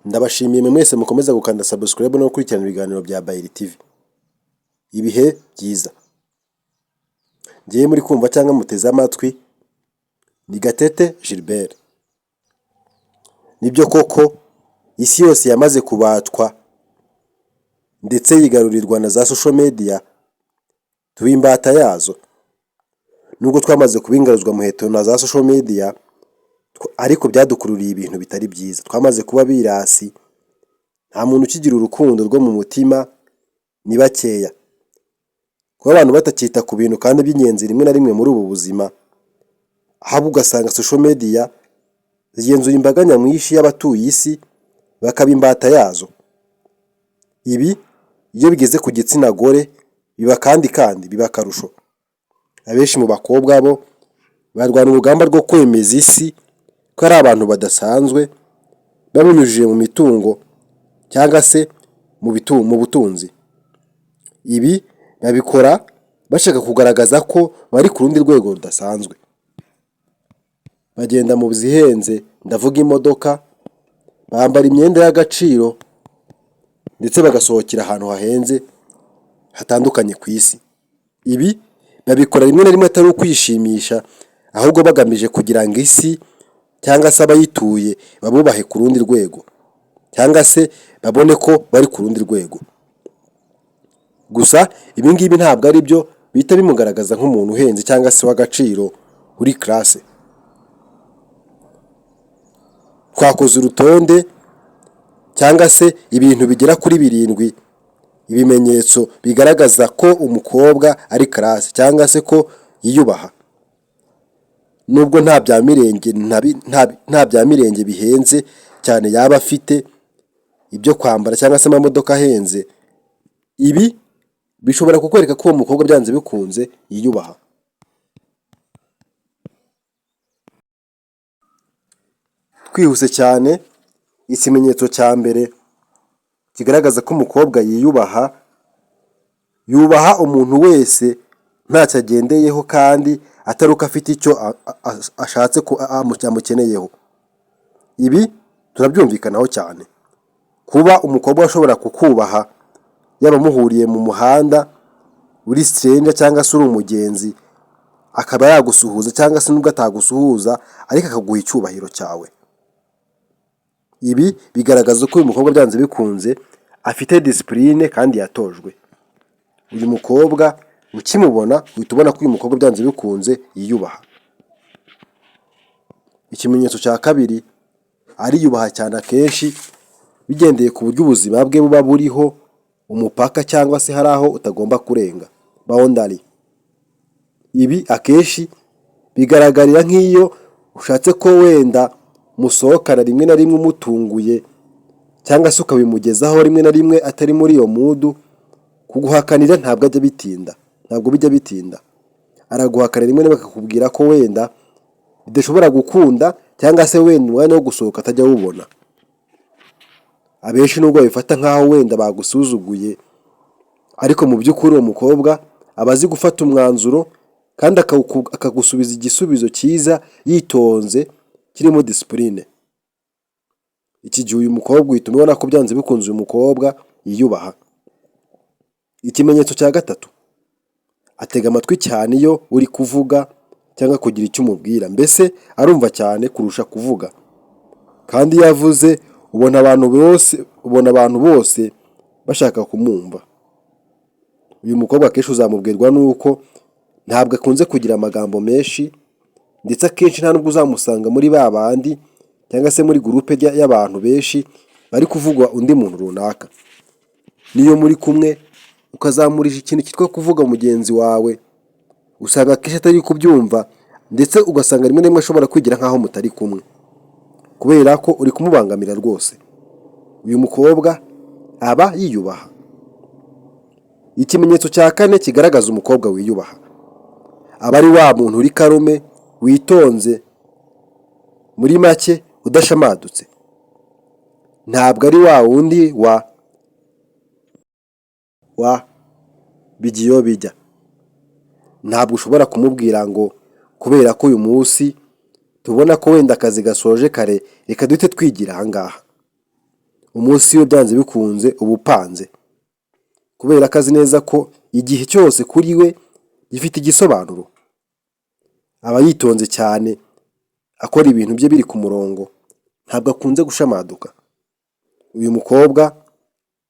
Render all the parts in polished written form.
Ndabashimiye mwe mwese mukomeza gukanda subscribe no gukurikirana ibiganiro bya Bayeri TV. Ibihe byiza. Ngiye muri kumva cyangwa muteze amatwi ni Gatete Gilbert. Nibyo koko isi yose yamaze kubatwa ndetse yigarurirwa na za social media tubimbata yazo. Nubwo twamaze kubingaruzwa muheto na za social media ariko byadukururiye ibintu bitari byiza. Twamaze kuba birasi, nta muntu ukigira urukundo rwo mu mutima, ni bakeya. Kuba abantu batakita ku bintu kandi by'ingenzi rimwe na rimwe muri ubu buzima, ahubwo ugasanga social media zigenzura imbaga nyamwinshi y'abatuye isi bakaba imbata yazo. Ibi iyo bigeze ku gitsina gore biba kandi biba akarusho. Abenshi mu bakobwa bo barwana urugamba rwo kwemeza isi ko ari abantu badasanzwe, babinyujije mu mitungo cyangwa se mu butunzi. Ibi babikora bashaka kugaragaza ko bari ku rundi rwego rudasanzwe. Bagenda mu zihenze, ndavuga imodoka, bambara imyenda y'agaciro ndetse bagasohokera ahantu hahenze hatandukanye ku isi. Ibi babikora rimwe na rimwe atari ukwishimisha, ahubwo bagamije kugira ngo isi cyangwa se abayituye babubahe ku rundi rwego, cyangwa se babone ko bari ku rundi rwego. Gusa ibi ngibi ntabwo ari byo bihita bimugaragaza nk'umuntu uhenze cyangwa se w'agaciro uri classe. Twakoze urutonde cyangwa se ibintu bigera kuri 7 ibimenyetso bigaragaza ko umukobwa ari classe cyangwa se ko yiyubaha. Nubwo nta bya mirenge bihenze cyane yaba afite ibyo kwambara cyangwa se amamodoka ahenze, ibi bishobora kukwereka ko uwo mukobwa byanze bikunze yiyubaha. Twihuse cyane, ikimenyetso cya mbere kigaragaza ko umukobwa yiyubaha, yubaha umuntu wese ntacyo agendeyeho kandi atari uko afite icyo ashatse ko amukeneyeho. Ibi turabyumvikanaho cyane. Kuba umukobwa ashobora kukubaha yaba muhuriye mu muhanda uri stranger cyangwa se uri umugenzi, akaba yagusuhuza cyangwa se nubwo atagusuhuza ariko akaguha icyubahiro cyawe. Ibi bigaragaza ko uyu mukobwa byanze bikunze afite discipline kandi yatojwe. Uyu mukobwa ukimubona uhita ubona ko uyu mukobwa byanze bikunze yiyubaha. Ikimenyetso cya kabiri, ariyubaha cyane akenshi bigendeye ku buryo ubuzima bwe buba buriho umupaka cyangwa se hari aho utagomba kurenga, boundary. Ibi akenshi bigaragarira nk'iyo ushatse ko wenda musohokana rimwe na rimwe umutunguye cyangwa se ukabimugezaho rimwe na rimwe atari muri iyo mood, kuguhakanira ntabwo bijya bitinda. Araguhakanira rimwe na rimwe akakubwira ko wenda bidashobora gukunda cyangwa se wenda umwanya wo gusohoka atajya awubona. Abenshi nubwo babifata nk'aho wenda bagusuzuguye, ariko mu by'ukuri uwo mukobwa aba azi gufata umwanzuro kandi akagusubiza igisubizo cyiza yitonze kirimo discipline. Iki gihe uyu mukobwa uhita ubona ko byanze bikunze uyu mukobwa yiyubaha. Ikimenyetso cya gatatu, atega amatwi cyane iyo uri kuvuga cyangwa kugira icyo umubwira, mbese arumva cyane kurusha kuvuga. Kandi iyo avuze ubona abantu bose bashaka kumwumva. Uyu mukobwa akenshi uzamubwirwa nuko ntabwo akunze kugira amagambo menshi, ndetse akenshi nta nubwo uzamusanga muri ba bandi cyangwa se muri groupe y'abantu benshi bari kuvugwa undi muntu runaka. Niyo muri kumwe ukazamurije ikintu cyitwa kuvuga mugenzi wawe, usanga akenshi atari kubyumva, ndetse ugasanga rimwe na rimwe ashobora kwigira nk'aho mutari kumwe kubera ko uri kumubangamira rwose. Uyu mukobwa aba yiyubaha. Ikimenyetso cya kane kigaragaza umukobwa wiyubaha, aba ari wa muntu uri karume, witonze, muri make udashamadutse. Ntabwo ari wa wundi wa bigiyo bijya. Ntabwo ushobora kumubwira ngo kubera ko uyu munsi tubona ko wenda akazi gasoje kare reka duhite twigira aha ngaha. umunsi we byanze bikunze uba upanze, kubera ko azi neza ko igihe cyose kuri we gifite igisobanuro. Aba yitonze cyane, akora ibintu bye biri ku murongo, ntabwo akunze gushamaduka. Uyu mukobwa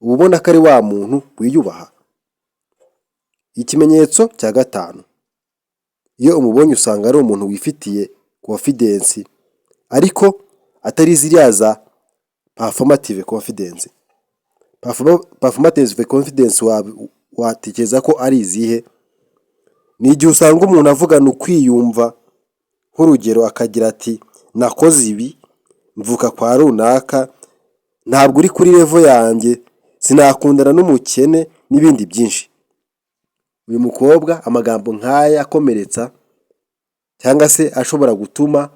uba ubona ko ari wa muntu wiyubaha. Ikimenyetso cya gatanu, iyo umubonye usanga ari umuntu wifitiye confidence, ariko atari ziriya za performative confidence. Performative confidence watekereza ko ari izihe? Ni igihe usanga umuntu avugana ukwiyumva, nk'urugero akagira ati nakoze ibi, mvuka kwa runaka, ntabwo uri kuri level yanjye, sinakundana n'umukene n'ibindi byinshi. Uyu mukobwa amagambo nk'aya akomeretsa cyangwa se ashobora gutuma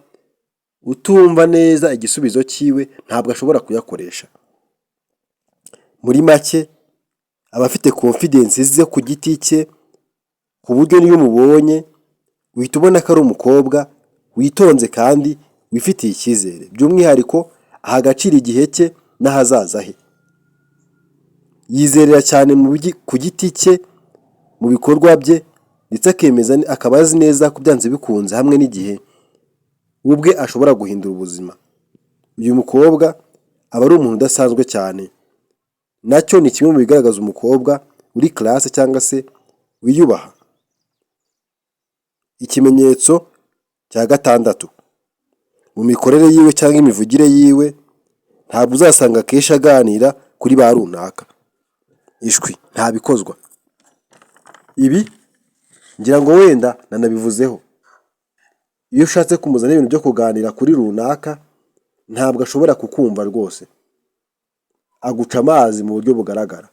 utumva neza igisubizo cyiwe, ntabwo ashobora kuyakoresha. Muri make aba afite confidence ze ku giti cye, ku buryo niyo umubonye uhita ubona ko ari umukobwa witonze kandi wifitiye icyizere, by'umwihariko aha agaciro igihe cye n'ahazaza he. Yizerera cyane ku giti cye, mu bikorwa bye, ndetse akaba azi neza ko byanze bikunze hamwe n'igihe ubwe ashobora guhindura ubuzima. Uyu mukobwa aba ari umuntu udasanzwe cyane, nacyo ni kimwe mu bigaragaza umukobwa uri classe cyangwa se wiyubaha. Ikimenyetso cya gatandatu, mu mikorere yiwe cyangwa imivugire yiwe ntabwo uzasanga akenshi aganira kuri ba runaka. Ishwi ntabikozwa. Ibi ngira ngo wenda nanabivuzeho. Iyo ushatse kumuzana ibintu byo kuganira kuri runaka, ntabwo ashobora kukumva rwose, aguca amazi mu buryo bugaragara.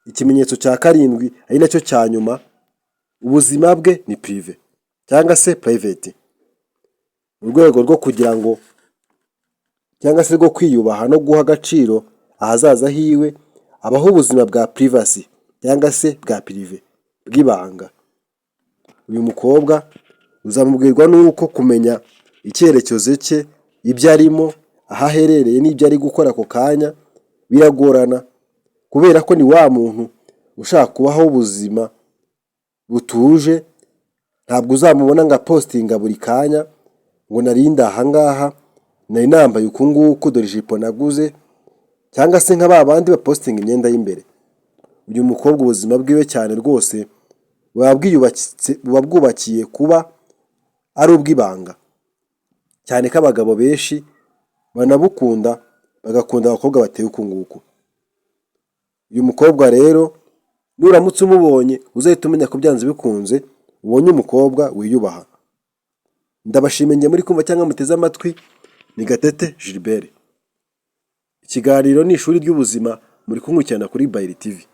Ikimenyetso cya karindwi ari nacyo cya nyuma, ubuzima bwe ni prive cyangwa se private. Mu rwego rwo kugira ngo cyangwa se rwo kwiyubaha no guha agaciro ahazaza hiwe, abaho ubuzima bwa privacy cyangwa se bwa prive, bw'ibanga. Uyu mukobwa uzamubwirwa n'uko kumenya icyerekezo cye, ibyo arimo, aho aherereye n'ibyo ari gukora ako kanya biragorana, kubera ko ni wa muntu ushaka kubaho ubuzima butuje. Ntabwo uzamubona ngo apostinga buri kanya ngo narinde aha ngaha, nari nambaye uku nguku, dore ijipo naguze, cyangwa se nka ba bandi bapostinga imyenda y'imbere. Uyu mukobwa ubuzima bwiwe cyane rwose buba bwubakiye kuba ari ubw'ibanga, cyane ko abagabo benshi banabukunda, bagakunda abakobwa bateye uku nguku. Uyu mukobwa rero nuramutse umubonye uzahita umenya ko byanze bikunze ubonye umukobwa wiyubaha. Ndabashimiye muri kumva cyangwa muteze amatwi. Ni Gatete Gilbert. Ikiganiro ni ishuri ry'ubuzima muri kunkurikirana kuri Bayiro TV.